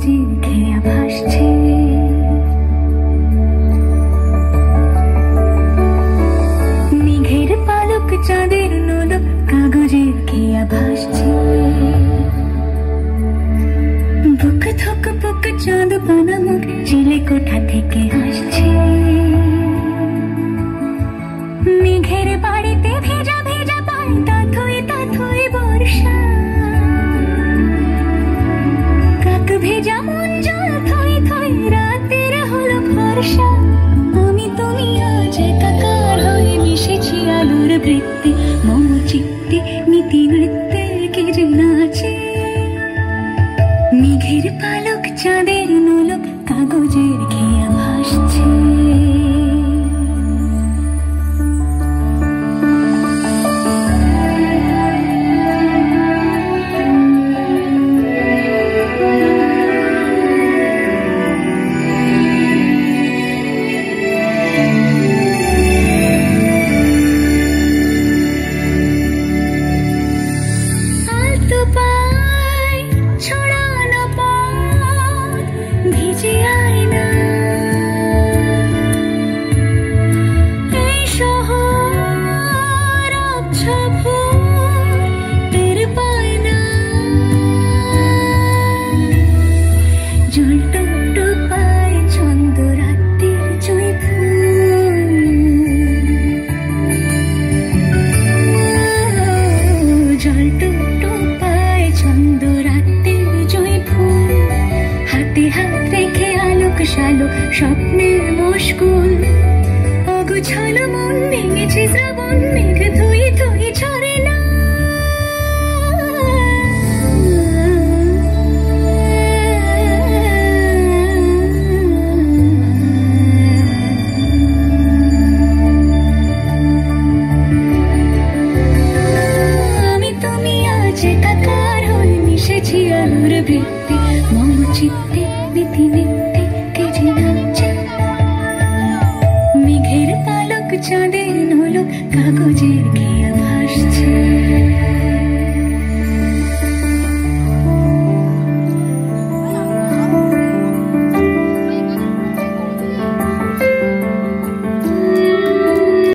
কাগজের খেয়া ভাসছে। মেঘের পালক চাঁদের নোলক কাগজের খেয়া ভাসছে। বুক থক বুক চাঁদ পানা মুখ চিলে কোঠা থেকে হাসছে। মেঘের বাড়িতে ভেজা ভেজা পায় তাথই তাথই বর্ষা। কাক ভেজা মন জল থই থই রাতের হলো ভরসা। আমি তুমি আজ একাকার হয়ে মিশেছি আলোর বৃত্তে। মম চিত্তে নীতি নৃত্যে কে যে নাচে। মেঘের পালক চাঁদের নোলক কাগজের খেয়া ভাসছে। স্বপ্নের মুশকুল অগুছালো মন ভেঙেছে শ্রাবণ মেঘ ধুয়ে ধুয়ে ঝরে না। আমি তুমি আজ একাকার হয়ে মিশেছি আলোর বৃত্তে। মম চিত্তে নীতি নিত্যে মেঘের পালক চাঁদের নোলক কাগজে